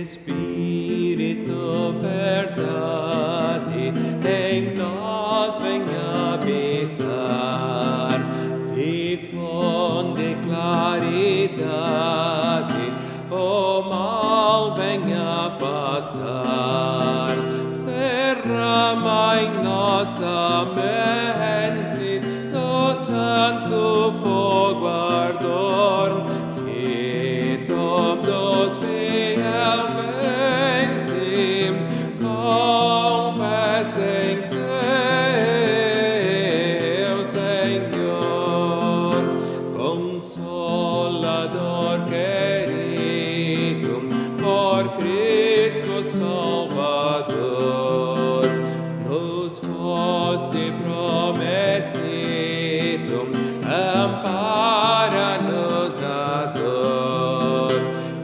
Espírito, verdade, em nós venha habitar, difunde claridade, o mal venha afastar, derrama em nossa mente do santo fogo ardor, que todos fielmente confessem seu Senhor, Consolador querido, por Cristo Salvador, nos fosse prometido, ampara-nos na dor,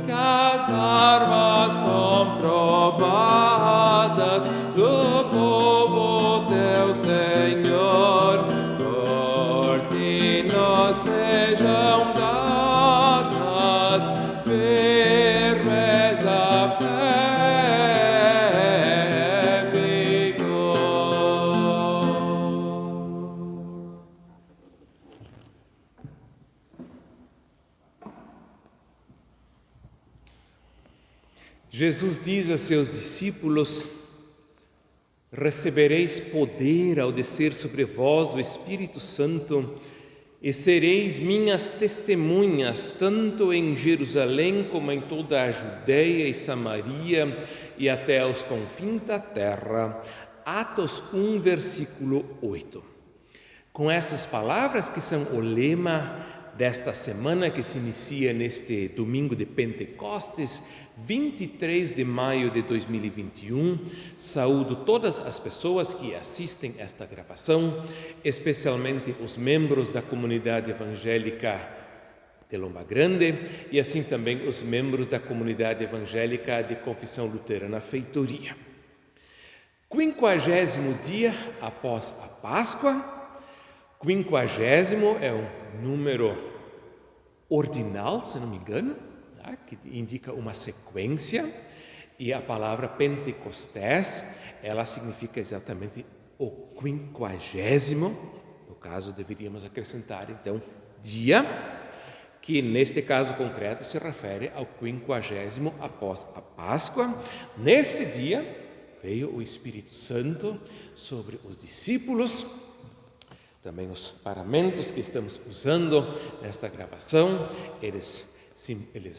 que as armas comprovadas do povo teu Senhor, por ti nos sejam dadas, firmeza, fé, vigor. Jesus diz a seus discípulos: recebereis poder ao descer sobre vós o Espírito Santo e sereis minhas testemunhas, tanto em Jerusalém como em toda a Judeia e Samaria e até aos confins da terra. Atos 1, versículo 8. Com estas palavras, que são o lema desta semana que se inicia neste domingo de Pentecostes, 23 de maio de 2021, saúdo todas as pessoas que assistem esta gravação, especialmente os membros da comunidade evangélica de Lomba Grande e assim também os membros da comunidade evangélica de Confissão Luterana Feitoria. 50º dia após a Páscoa. 50º é um número ordinal, se não me engano, tá? Que indica uma sequência, e a palavra Pentecostés, ela significa exatamente o 50º, no caso deveríamos acrescentar então dia, que neste caso concreto se refere ao 50º após a Páscoa. Neste dia veio o Espírito Santo sobre os discípulos. Também os paramentos que estamos usando nesta gravação, eles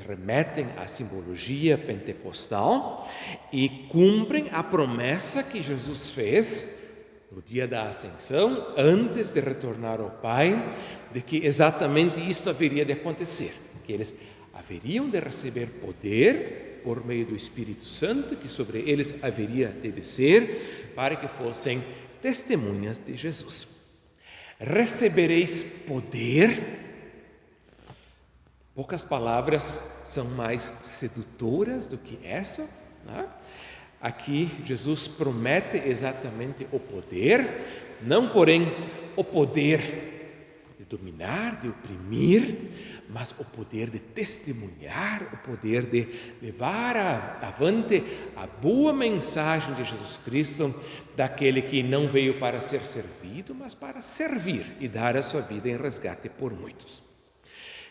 remetem à simbologia pentecostal e cumprem a promessa que Jesus fez no dia da ascensão, antes de retornar ao Pai, de que exatamente isto haveria de acontecer, que eles haveriam de receber poder por meio do Espírito Santo, que sobre eles haveria de descer, para que fossem testemunhas de Jesus. Recebereis poder. Poucas palavras são mais sedutoras do que essa, né? Aqui Jesus promete exatamente o poder, não porém o poder de dominar, de oprimir, mas o poder de testemunhar, o poder de levar avante a boa mensagem de Jesus Cristo, daquele que não veio para ser servido, mas para servir e dar a sua vida em resgate por muitos.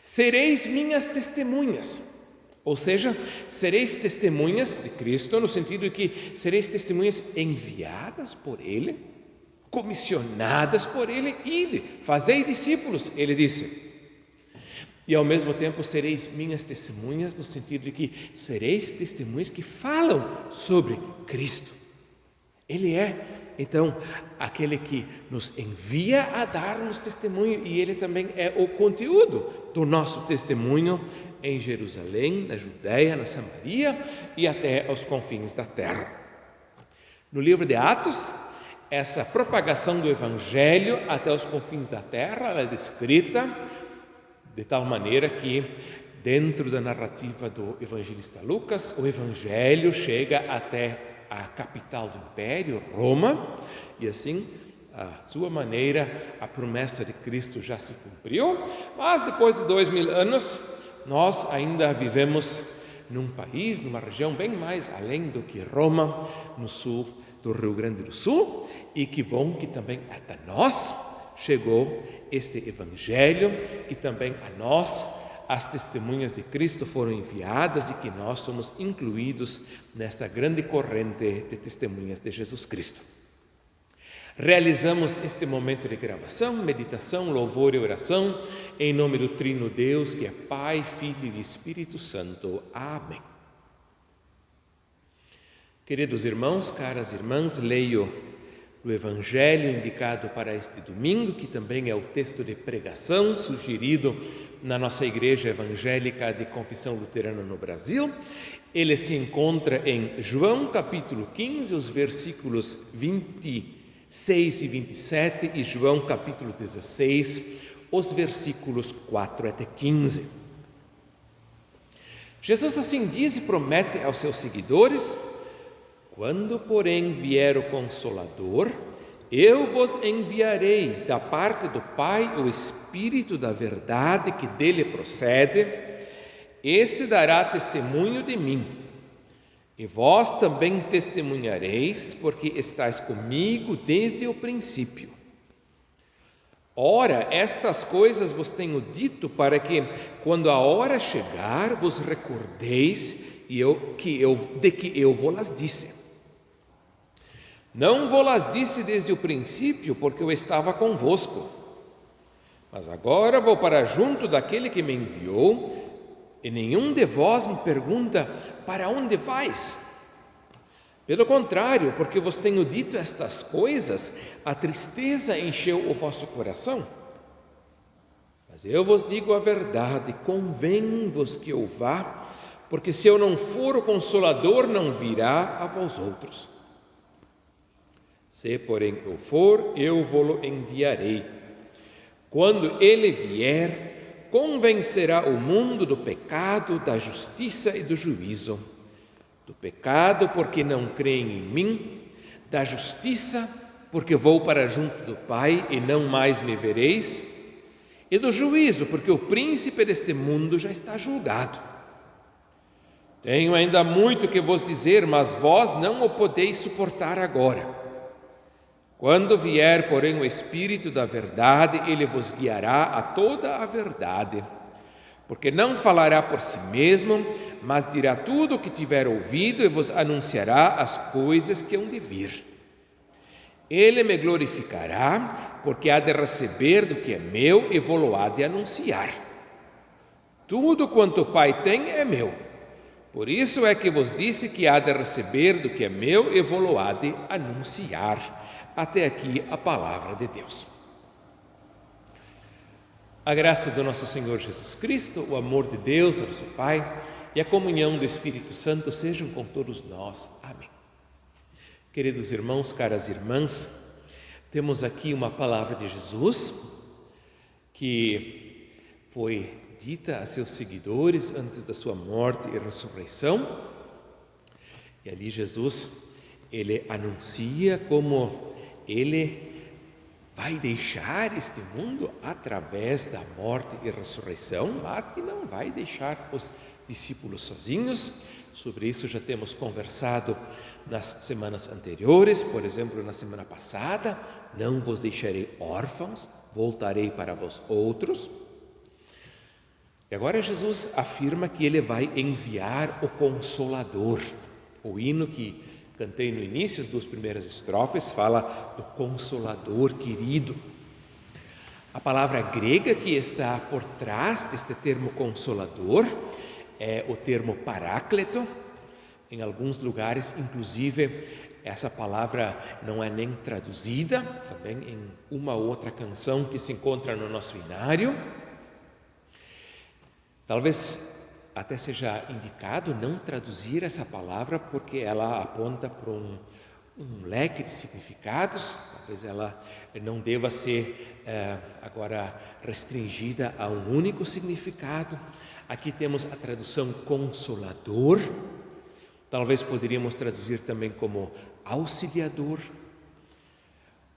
Sereis minhas testemunhas, ou seja, sereis testemunhas de Cristo, no sentido de que sereis testemunhas enviadas por Ele, comissionadas por Ele, ide, fazei discípulos, Ele disse. E ao mesmo tempo sereis minhas testemunhas, no sentido de que sereis testemunhas que falam sobre Cristo. Ele é, então, aquele que nos envia a dar-nos testemunho, e Ele também é o conteúdo do nosso testemunho em Jerusalém, na Judeia, na Samaria e até aos confins da terra. No livro de Atos, essa propagação do Evangelho até os confins da terra, ela é descrita de tal maneira que, dentro da narrativa do evangelista Lucas, o Evangelho chega até a capital do Império, Roma, e assim, à sua maneira, a promessa de Cristo já se cumpriu, mas depois de 2000 anos, nós ainda vivemos num país, numa região bem mais além do que Roma, no sul do Rio Grande do Sul, e que bom que também até nós chegou este Evangelho, que também a nós as testemunhas de Cristo foram enviadas e que nós somos incluídos nesta grande corrente de testemunhas de Jesus Cristo. Realizamos este momento de gravação, meditação, louvor e oração em nome do Trino Deus, que é Pai, Filho e Espírito Santo. Amém. Queridos irmãos, caras irmãs, leio o Evangelho indicado para este domingo, que também é o texto de pregação sugerido na nossa Igreja Evangélica de Confissão Luterana no Brasil. Ele se encontra em João capítulo 15, os versículos 26 e 27, e João capítulo 16, os versículos 4 até 15. Jesus assim diz e promete aos seus seguidores: quando, porém, vier o Consolador, eu vos enviarei da parte do Pai o Espírito da verdade que dele procede. Esse dará testemunho de mim. E vós também testemunhareis, porque estáis comigo desde o princípio. Ora, estas coisas vos tenho dito para que, quando a hora chegar, vos recordeis de que eu vos disse. Não vos disse desde o princípio, porque eu estava convosco. Mas agora vou para junto daquele que me enviou, e nenhum de vós me pergunta: para onde vais? Pelo contrário, porque vos tenho dito estas coisas, a tristeza encheu o vosso coração. Mas eu vos digo a verdade, convém-vos que eu vá, porque se eu não for, o Consolador não virá a vós outros. Se, porém, eu for, eu vou-lo enviarei. Quando ele vier, convencerá o mundo do pecado, da justiça e do juízo. Do pecado, porque não creem em mim; da justiça, porque vou para junto do Pai e não mais me vereis; e do juízo, porque o príncipe deste mundo já está julgado. Tenho ainda muito que vos dizer, mas vós não o podeis suportar agora. Quando vier, porém, o Espírito da verdade, ele vos guiará a toda a verdade, porque não falará por si mesmo, mas dirá tudo o que tiver ouvido e vos anunciará as coisas que hão de vir. Ele me glorificará, porque há de receber do que é meu e vou-lo há de anunciar. Tudo quanto o Pai tem é meu. Por isso é que vos disse que há de receber do que é meu e vou-lo há de anunciar. Até aqui a palavra de Deus. A graça do nosso Senhor Jesus Cristo, o amor de Deus, nosso Pai, e a comunhão do Espírito Santo sejam com todos nós. Amém. Queridos irmãos, caras irmãs, temos aqui uma palavra de Jesus que foi dita a seus seguidores antes da sua morte e ressurreição. E ali Jesus, ele anuncia como ele vai deixar este mundo através da morte e ressurreição, mas que não vai deixar os discípulos sozinhos. Sobre isso já temos conversado nas semanas anteriores, por exemplo, na semana passada: não vos deixarei órfãos, voltarei para vós outros. E agora Jesus afirma que ele vai enviar o Consolador. O hino que cantei no início, as duas primeiras estrofes, fala do Consolador querido. A palavra grega que está por trás deste termo Consolador é o termo Paráclito. Em alguns lugares, inclusive, essa palavra não é nem traduzida, também em uma ou outra canção que se encontra no nosso inário. Talvez até seja indicado não traduzir essa palavra, porque ela aponta para um leque de significados. Talvez ela não deva ser agora restringida a um único significado. Aqui temos a tradução Consolador. Talvez poderíamos traduzir também como auxiliador.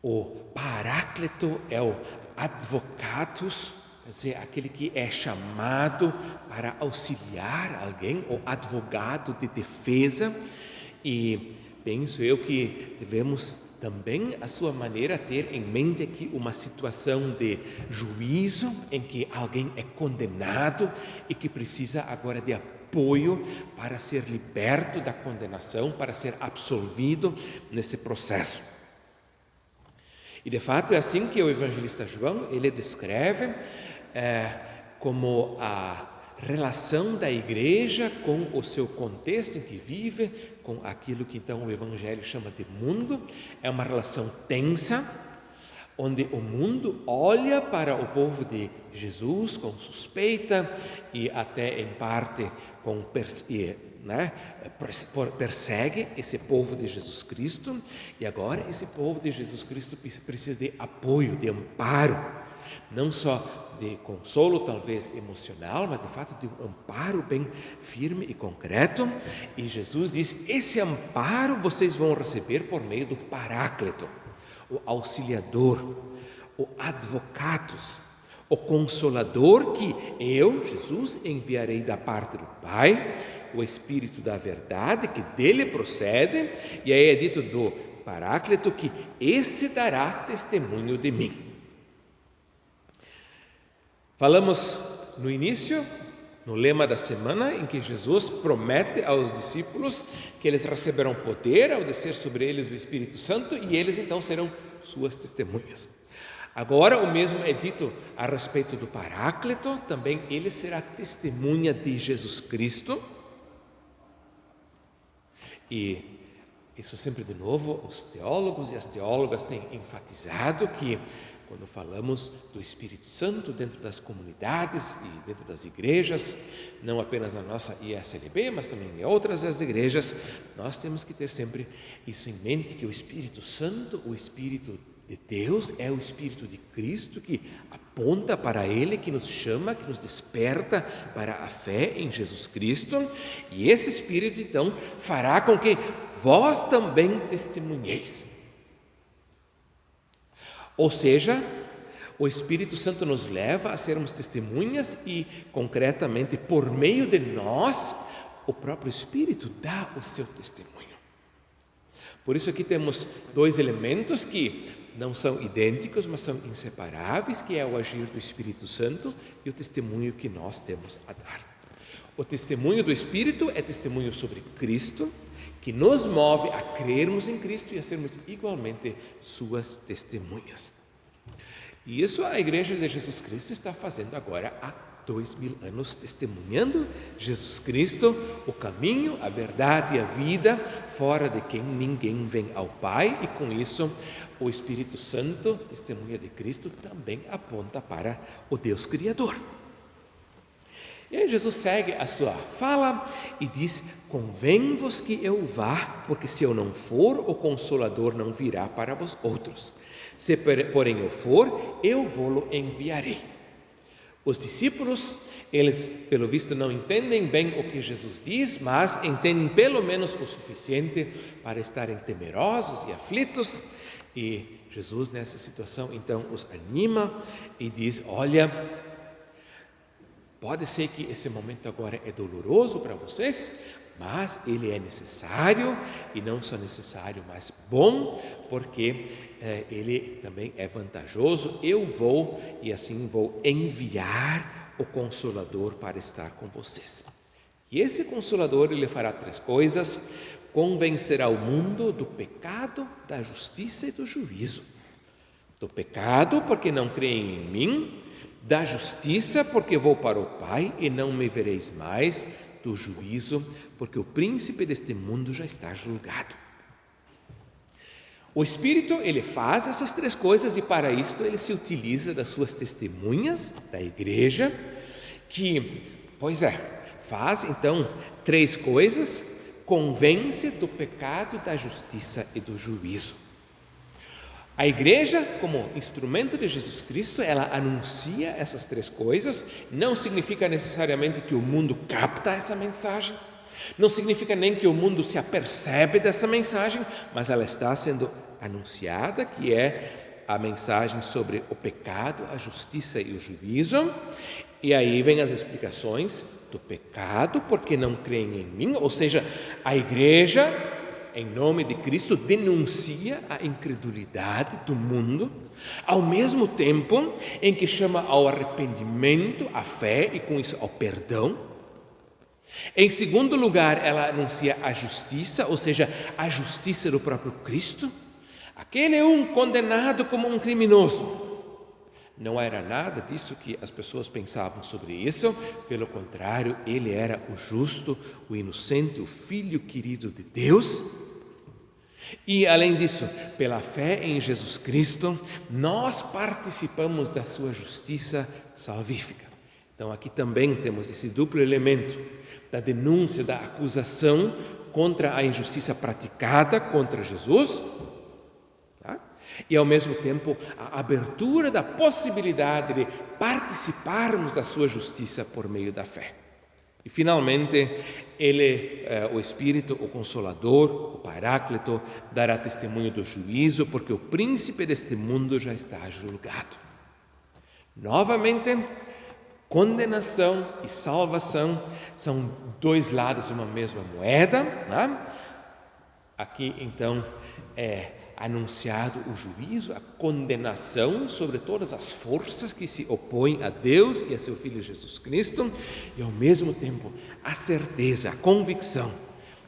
O Paráclito é o Advocatus, quer dizer, aquele que é chamado para auxiliar alguém, o advogado de defesa. E penso eu que devemos também, à sua maneira, ter em mente aqui uma situação de juízo em que alguém é condenado e que precisa agora de apoio para ser liberto da condenação, para ser absolvido nesse processo. E de fato é assim que o evangelista João ele descreve como a relação da igreja com o seu contexto em que vive, com aquilo que então o Evangelho chama de mundo. É uma relação tensa, onde o mundo olha para o povo de Jesus com suspeita e até em parte persegue esse povo de Jesus Cristo. E agora esse povo de Jesus Cristo precisa de apoio, de amparo, não só de consolo, talvez emocional, mas de fato de um amparo bem firme e concreto. E Jesus diz: esse amparo vocês vão receber por meio do Paráclito, o auxiliador, o advocatus, o consolador que eu, Jesus, enviarei da parte do Pai, o Espírito da verdade que dele procede. E aí é dito do Paráclito que esse dará testemunho de mim. Falamos no início, no lema da semana, em que Jesus promete aos discípulos que eles receberão poder ao descer sobre eles o Espírito Santo e eles então serão suas testemunhas. Agora o mesmo é dito a respeito do Paráclito, também ele será testemunha de Jesus Cristo. E isso sempre de novo, os teólogos e as teólogas têm enfatizado que quando falamos do Espírito Santo dentro das comunidades e dentro das igrejas, não apenas na nossa ISLB, mas também em outras das igrejas, nós temos que ter sempre isso em mente, que o Espírito Santo, o Espírito de Deus, é o Espírito de Cristo que aponta para Ele, que nos chama, que nos desperta para a fé em Jesus Cristo. E esse Espírito, então, fará com que vós também testemunheis. Ou seja, o Espírito Santo nos leva a sermos testemunhas e, concretamente, por meio de nós, o próprio Espírito dá o seu testemunho. Por isso aqui temos dois elementos que não são idênticos, mas são inseparáveis, que é o agir do Espírito Santo e o testemunho que nós temos a dar. O testemunho do Espírito é testemunho sobre Cristo, que nos move a crermos em Cristo e a sermos igualmente suas testemunhas. E isso a Igreja de Jesus Cristo está fazendo agora há 2000 anos, testemunhando Jesus Cristo, o caminho, a verdade e a vida, fora de quem ninguém vem ao Pai, e com isso o Espírito Santo, testemunha de Cristo, também aponta para o Deus Criador. E aí Jesus segue a sua fala e diz: convém-vos que eu vá, porque se eu não for, o Consolador não virá para vós outros. Se porém eu for, eu vou-lo enviarei. Os discípulos, eles pelo visto não entendem bem o que Jesus diz, mas entendem pelo menos o suficiente para estarem temerosos e aflitos. E Jesus nessa situação então os anima e diz: olha, pode ser que esse momento agora é doloroso para vocês, mas ele é necessário, e não só necessário, mas bom, porque ele também é vantajoso. Eu vou, e assim vou enviar o Consolador para estar com vocês. E esse Consolador, ele fará 3 coisas: convencerá o mundo do pecado, da justiça e do juízo. Do pecado, porque não creem em mim; da justiça, porque vou para o Pai e não me vereis mais; do juízo, porque o príncipe deste mundo já está julgado. O Espírito, ele faz essas 3 coisas e para isto ele se utiliza das suas testemunhas, da igreja, que, faz então 3 coisas: convence do pecado, da justiça e do juízo. A igreja, como instrumento de Jesus Cristo, ela anuncia essas 3 coisas. Não significa necessariamente que o mundo capta essa mensagem, não significa nem que o mundo se apercebe dessa mensagem, mas ela está sendo anunciada, que é a mensagem sobre o pecado, a justiça e o juízo. E aí vem as explicações do pecado, porque não creem em mim, ou seja, a igreja, em nome de Cristo, denuncia a incredulidade do mundo, ao mesmo tempo em que chama ao arrependimento, à fé e com isso ao perdão. Em segundo lugar, ela anuncia a justiça, ou seja, a justiça do próprio Cristo. Aquele é um condenado como um criminoso. Não era nada disso que as pessoas pensavam sobre isso, pelo contrário, ele era o justo, o inocente, o filho querido de Deus. E, além disso, pela fé em Jesus Cristo, nós participamos da sua justiça salvífica. Então, aqui também temos esse duplo elemento da denúncia, da acusação contra a injustiça praticada contra Jesus, tá? E, ao mesmo tempo, a abertura da possibilidade de participarmos da sua justiça por meio da fé. E, finalmente, ele, o Espírito, o Consolador, o Paráclito, dará testemunho do juízo, porque o príncipe deste mundo já está julgado. Novamente, condenação e salvação são dois lados de uma mesma moeda, né? Aqui, então, é anunciado o juízo, a condenação sobre todas as forças que se opõem a Deus e a seu Filho Jesus Cristo, e ao mesmo tempo a certeza, a convicção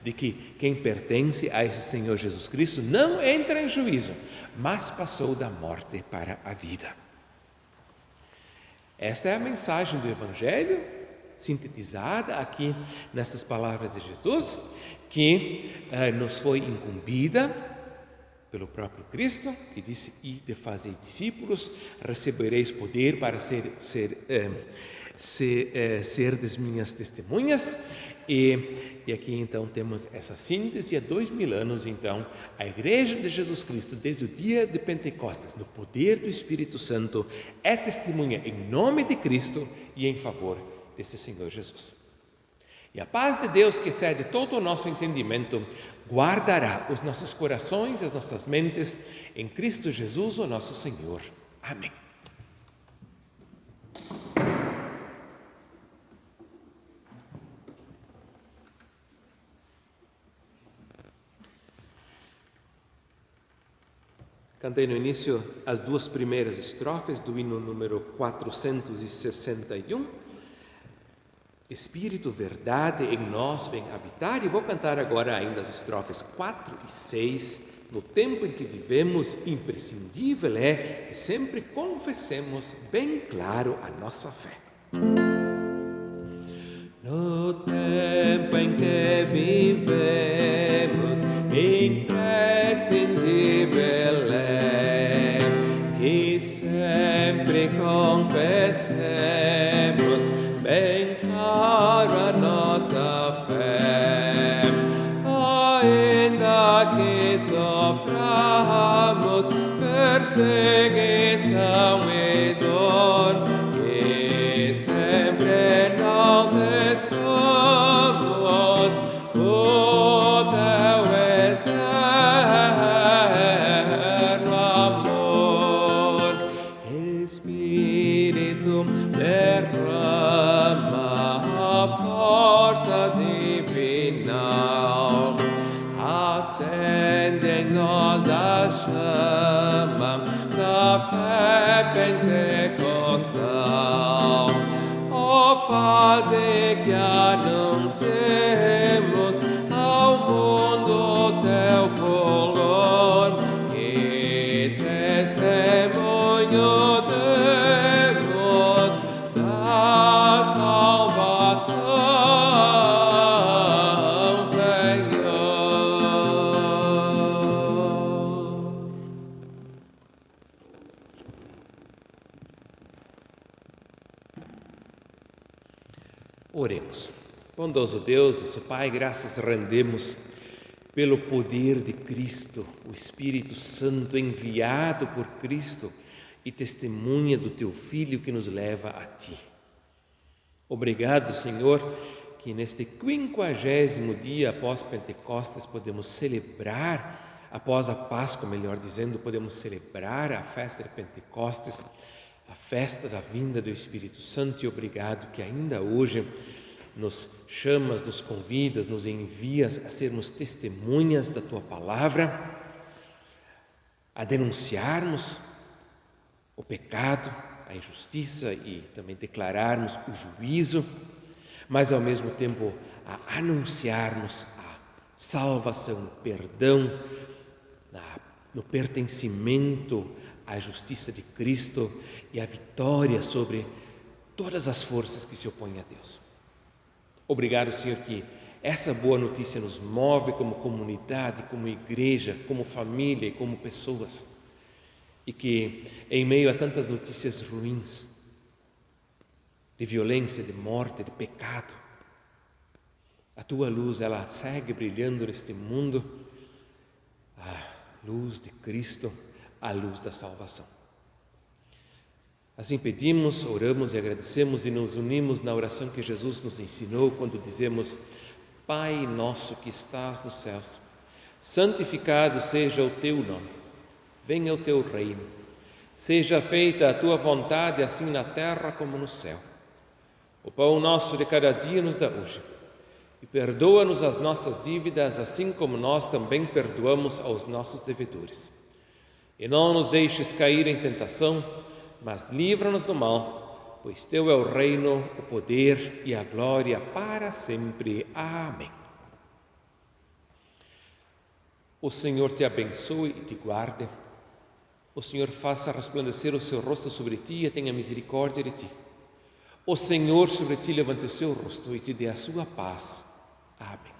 de que quem pertence a esse Senhor Jesus Cristo não entra em juízo, mas passou da morte para a vida. Esta é a mensagem do Evangelho, sintetizada aqui nestas palavras de Jesus, que nos foi incumbida pelo próprio Cristo, que disse: ide fazei discípulos, recebereis poder para serdes minhas testemunhas. E aqui então temos essa síntese há 2000 anos, então, a Igreja de Jesus Cristo, desde o dia de Pentecostes, no poder do Espírito Santo, é testemunha em nome de Cristo e em favor desse Senhor Jesus. E a paz de Deus, que excede todo o nosso entendimento, guardará os nossos corações e as nossas mentes em Cristo Jesus, o nosso Senhor. Amém. Cantei no início as duas primeiras estrofes do hino número 461. Espírito, verdade em nós vem habitar, e vou cantar agora ainda as estrofes 4 e 6. No tempo em que vivemos, imprescindível é que sempre confessemos bem claro a nossa fé. No tempo em que vivemos, imprescindível é que sempre confessemos bem claro a nossa fé, ainda que soframos perseguição e dor, que sempre não desçamos o teu eterno amor. Espírito, derrama a força divina, acende em nós a chama da fé pentecostal. Oh, faze que anunciemos ao mundo o teu fulgor, que testemunho demos da salvação, Senhor. Oremos. Bondoso Deus, nosso Pai, graças rendemos pelo poder de Cristo, o Espírito Santo enviado por Cristo e testemunha do Teu Filho que nos leva a Ti. Obrigado, Senhor, que neste 50º dia após Pentecostes podemos celebrar após a Páscoa, melhor dizendo, podemos celebrar a festa de Pentecostes, a festa da vinda do Espírito Santo, e obrigado que ainda hoje nos chamas, nos convidas, nos envias a sermos testemunhas da Tua Palavra, a denunciarmos o pecado, a injustiça e também declararmos o juízo, mas ao mesmo tempo a anunciarmos a salvação, o perdão, no pertencimento à justiça de Cristo e a vitória sobre todas as forças que se opõem a Deus. Obrigado, Senhor, que essa boa notícia nos move como comunidade, como igreja, como família e como pessoas. E que em meio a tantas notícias ruins, de violência, de morte, de pecado, a Tua luz, ela segue brilhando neste mundo, a luz de Cristo, a luz da salvação. Assim pedimos, oramos e agradecemos e nos unimos na oração que Jesus nos ensinou quando dizemos: Pai nosso que estás nos céus, santificado seja o Teu nome, venha o Teu reino, seja feita a Tua vontade assim na terra como no céu. O pão nosso de cada dia nos dá hoje, e perdoa-nos as nossas dívidas, assim como nós também perdoamos aos nossos devedores. E não nos deixes cair em tentação, mas livra-nos do mal, pois Teu é o reino, o poder e a glória para sempre. Amém. O Senhor te abençoe e te guarde. O Senhor faça resplandecer o seu rosto sobre ti e tenha misericórdia de ti. O Senhor sobre ti levante o seu rosto e te dê a sua paz. Amém.